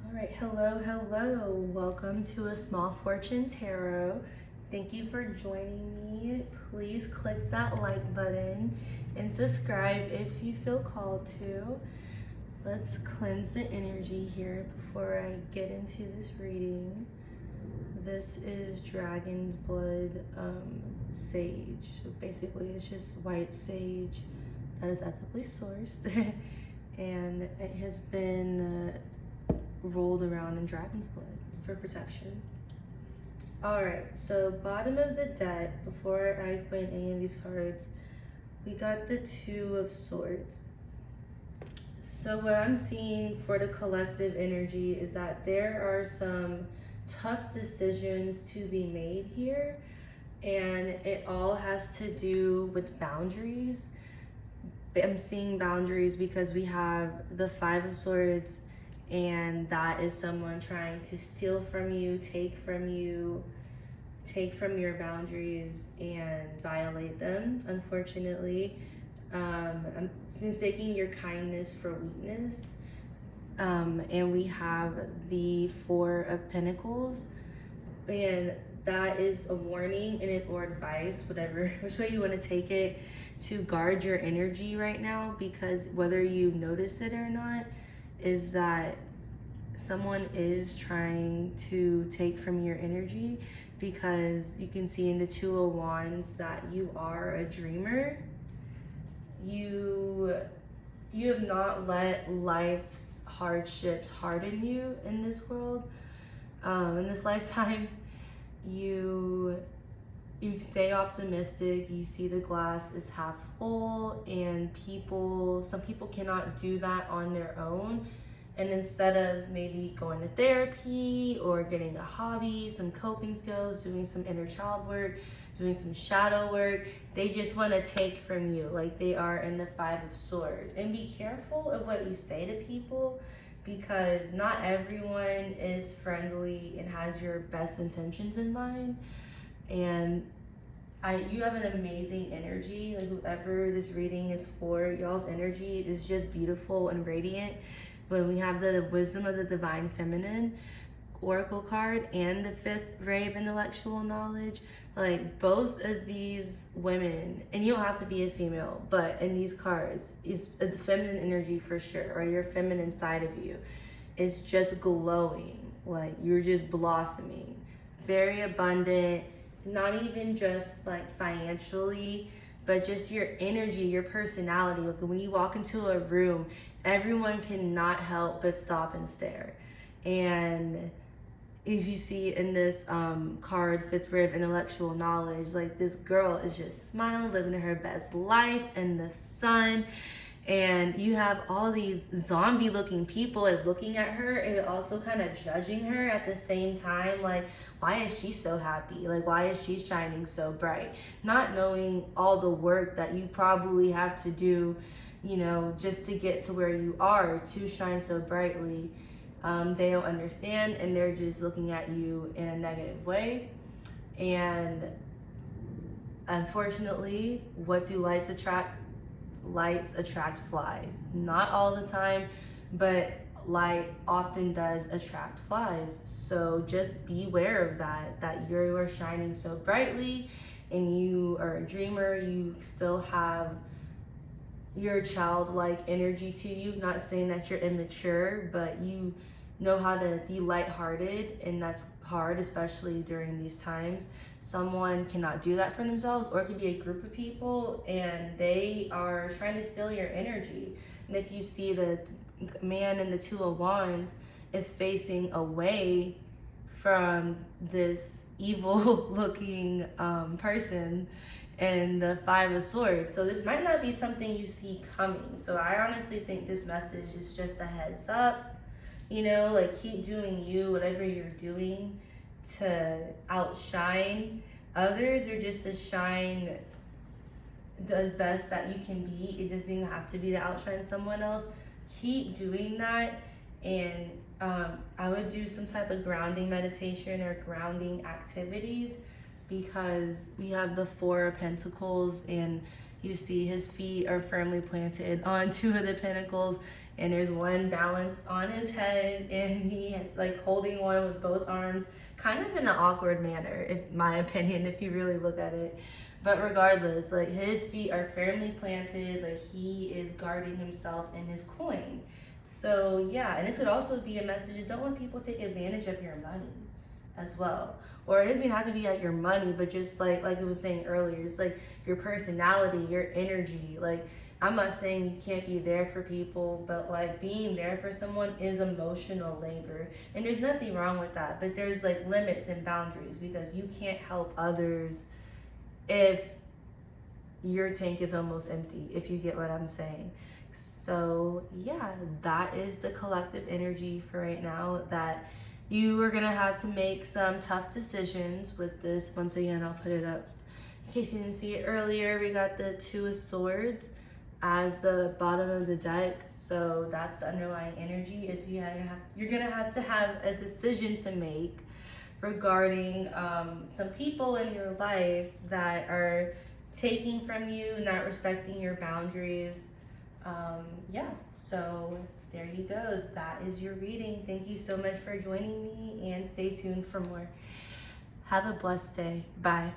All right, hello. Welcome to A Small Fortune Tarot. Thank you for joining me. Please click that like button and subscribe if you feel called to. Let's cleanse the energy here before I get into this reading. This is Dragon's Blood sage. So basically it's just white sage that is ethically sourced and it has been rolled around in dragon's blood for protection. All right, so bottom of the deck, before I explain any of these cards, we got the Two of Swords. So what I'm seeing for the collective energy is that there are some tough decisions to be made here, and it all has to do with boundaries. I'm seeing boundaries because we have the Five of Swords, and that is someone trying to steal from you, take from your boundaries and violate them, unfortunately. I'm mistaking your kindness for weakness. And we have the Four of Pentacles, and that is a warning and or advice, whatever, which way you want to take it, to guard your energy right now, because whether you notice it or not, is that someone is trying to take from your energy, because you can see in the Two of Wands that you are a dreamer. You have not let life's hardships harden you in this world. In this lifetime, you stay optimistic. You see the glass is half full, and some people cannot do that on their own. And instead of maybe going to therapy or getting a hobby, some coping skills, doing some inner child work, doing some shadow work, they just want to take from you, like they are in the Five of Swords. And be careful of what you say to people, because not everyone is friendly and has your best intentions in mind. And you have an amazing energy. Like, whoever this reading is for, y'all's energy is just beautiful and radiant. When we have the Wisdom of the Divine Feminine Oracle card and the Fifth Ray of Intellectual Knowledge, like both of these women, and you don't have to be a female, but in these cards is the feminine energy for sure, or your feminine side of you is just glowing, like you're just blossoming, very abundant, not even just like financially, but just your energy, your personality. Like when you walk into a room, everyone cannot help but stop and stare. And if you see in this card, Fifth Ray of Intellectual Knowledge, like this girl is just smiling, living her best life in the sun. And you have all these zombie looking people like looking at her and also kind of judging her at the same time. Like, why is she so happy? Like, why is she shining so bright? Not knowing all the work that you probably have to do, you know, just to get to where you are to shine so brightly. They don't understand, and they're just looking at you in a negative way. And unfortunately, what do lights attract? Lights attract flies. Not all the time, but light often does attract flies. So just beware of that you are shining so brightly and you are a dreamer. You still have your childlike energy to you. Not saying that you're immature, but you know how to be lighthearted, and that's hard, especially during these times. Someone cannot do that for themselves, or it could be a group of people and they are trying to steal your energy. And if you see the man in the Two of Wands is facing away from this evil looking person, and the Five of Swords, so this might not be something you see coming. So I honestly think this message is just a heads up. You know, like keep doing you, whatever you're doing to outshine others, or just to shine the best that you can be. It doesn't even have to be to outshine someone else. Keep doing that. And I would do some type of grounding meditation or grounding activities, because we have the Four of Pentacles, and you see his feet are firmly planted on Two of the Pentacles, and there's one balanced on his head, and he is like holding one with both arms, kind of in an awkward manner, in my opinion, if you really look at it. But regardless, like his feet are firmly planted, like he is guarding himself and his coin. So yeah, and this would also be a message that don't want people to take advantage of your money as well. Or it doesn't even have to be like your money, but just like it was saying earlier, it's like your personality, your energy. Like I'm not saying you can't be there for people, but like being there for someone is emotional labor. And there's nothing wrong with that. But there's like limits and boundaries, because you can't help others if your tank is almost empty, if you get what I'm saying. So yeah, that is the collective energy for right now, that you are gonna have to make some tough decisions with this. Once again, I'll put it up in case you didn't see it earlier. We got the Two of Swords as the bottom of the deck, so that's the underlying energy. Is you're gonna have to have a decision to make regarding some people in your life that are taking from you, not respecting your boundaries. Yeah, so there you go. That is your reading. Thank you so much for joining me, and stay tuned for more. Have a blessed day. Bye.